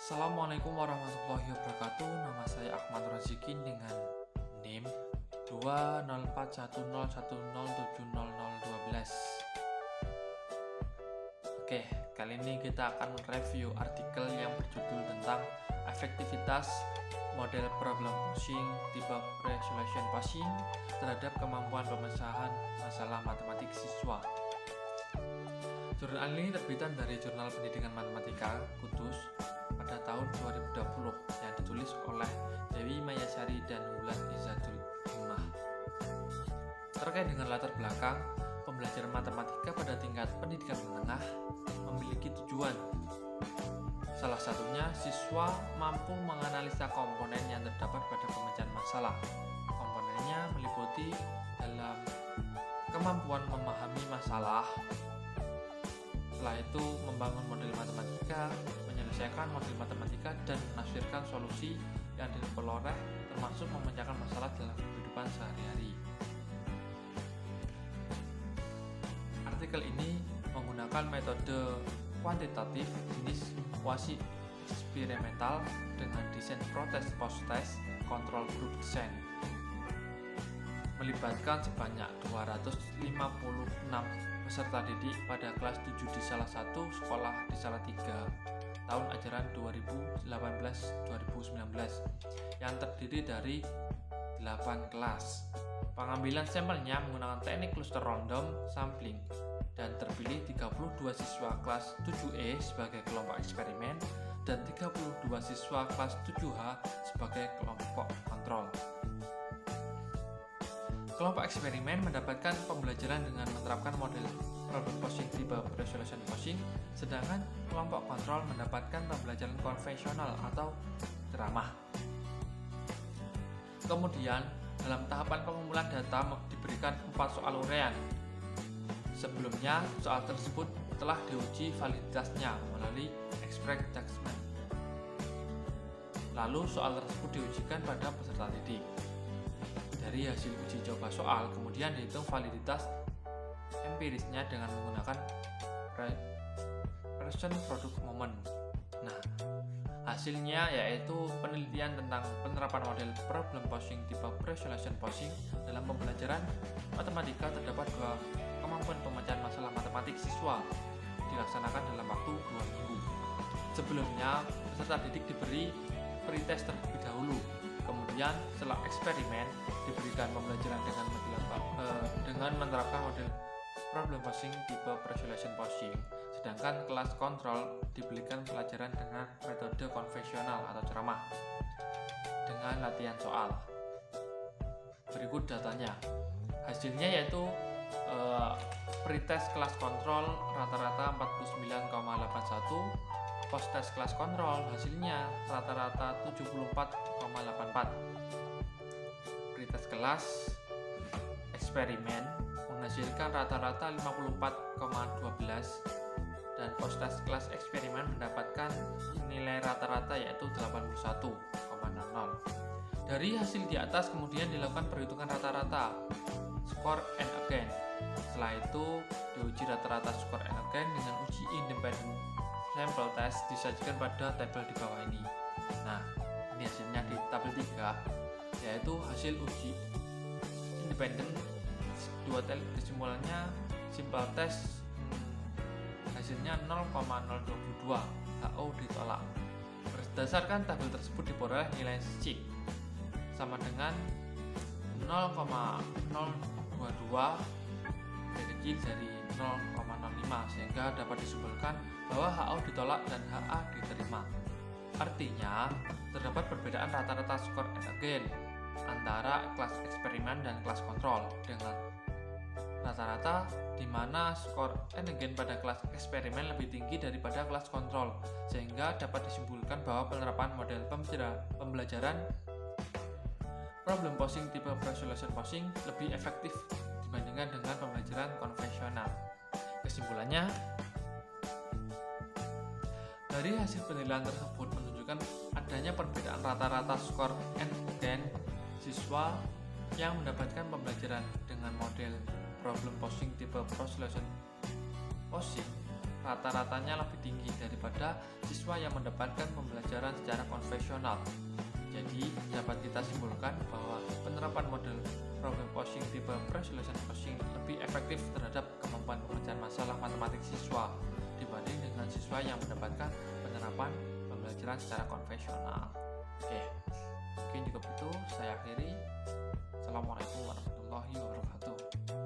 Assalamualaikum warahmatullahi wabarakatuh. Nama saya Ahmad Razikin dengan NIM 20410107012. Oke, kali ini kita akan review artikel yang berjudul tentang efektivitas model problem posing tipe resolution posing terhadap kemampuan pemecahan masalah matematik siswa. Jurnal ini terbitan dari Jurnal Pendidikan Matematika Kudus pada tahun 2020 yang ditulis oleh Dewi Mayasari dan Wulan Izzatul Himmah. Terkait dengan latar belakang pembelajaran matematika pada tingkat pendidikan menengah memiliki tujuan. Salah satunya, siswa mampu menganalisa komponen yang terdapat pada pemecahan masalah. Komponennya meliputi dalam kemampuan memahami masalah, setelah itu membangun model matematika, menyelesaikan model matematika, dan menafsirkan solusi yang diperoleh, termasuk memecahkan masalah dalam kehidupan sehari-hari. Artikel ini menggunakan metode kuantitatif jenis kuasi eksperimental dengan desain protest post-test control group design, melibatkan sebanyak 256 peserta didik pada kelas 7 di salah satu sekolah di Salatiga tahun ajaran 2018-2019 yang terdiri dari 8 kelas. Pengambilan sampelnya menggunakan teknik cluster random sampling dan terpilih 32 siswa kelas 7E sebagai kelompok eksperimen dan 32 siswa kelas 7H sebagai kelompok kontrol. Kelompok eksperimen mendapatkan pembelajaran dengan menerapkan model problem posing tipe resolution posing, sedangkan kelompok kontrol mendapatkan pembelajaran konvensional atau ceramah. Kemudian, dalam tahapan pengumpulan data diberikan 4 soal uraian. Sebelumnya, soal tersebut telah diuji validitasnya melalui express judgment. Lalu, soal tersebut diujikan pada peserta didik. Dari hasil uji coba soal, kemudian dihitung validitas empirisnya dengan menggunakan present product moment. Nah, hasilnya yaitu penelitian tentang penerapan model problem posing tipe resolution posing dalam pembelajaran matematika. Terdapat 2 kemampuan pemecahan masalah matematik siswa dilaksanakan dalam waktu 2 minggu. Sebelumnya, peserta didik diberi pretest terlebih dahulu. Kemudian setelah eksperimen diberikan pembelajaran dengan menerapkan model problem posing tipe resolution posing, sedangkan kelas kontrol diberikan pelajaran dengan metode konvensional atau ceramah dengan latihan soal. Berikut datanya. Hasilnya yaitu pretest kelas kontrol rata-rata 49,81, post-test kelas kontrol hasilnya rata-rata 74,84. Pretest kelas eksperimen menghasilkan rata-rata 54,12 dan post-test kelas eksperimen mendapatkan nilai rata-rata yaitu 81,00. Dari hasil di atas kemudian dilakukan perhitungan rata-rata skor and again. Setelah itu diuji rata-rata skor and again dengan uji independen sampel test disajikan pada tabel di bawah ini. Nah, ini hasilnya di tabel 3, yaitu hasil uji independen. Dua kesimpulannya simple test hasilnya 0,022, HO ditolak. Berdasarkan tabel tersebut diperoleh nilai C sama dengan 0,022 lebih kecil dari 0,05, sehingga dapat disimpulkan bahwa HO ditolak dan HA diterima. Artinya, terdapat perbedaan rata-rata skor and again antara kelas eksperimen dan kelas kontrol dengan rata-rata di mana skor and again pada kelas eksperimen lebih tinggi daripada kelas kontrol, sehingga dapat disimpulkan bahwa penerapan model pembelajaran problem posing tipe resolution posing lebih efektif dibandingkan dengan pembelajaran konvensional. Kesimpulannya, dari hasil penilaian tersebut menunjukkan adanya perbedaan rata-rata skor and again siswa yang mendapatkan pembelajaran dengan model problem posing tipe resolution posing rata-ratanya lebih tinggi daripada siswa yang mendapatkan pembelajaran secara konvensional. Jadi, dapat kita simpulkan bahwa penerapan model problem posing tipe pre-solution posing lebih efektif terhadap kemampuan pemecahan masalah matematik siswa dibanding dengan siswa yang mendapatkan penerapan pembelajaran secara konvensional. Oke, mungkin cukup itu saya akhiri. Assalamualaikum warahmatullahi wabarakatuh.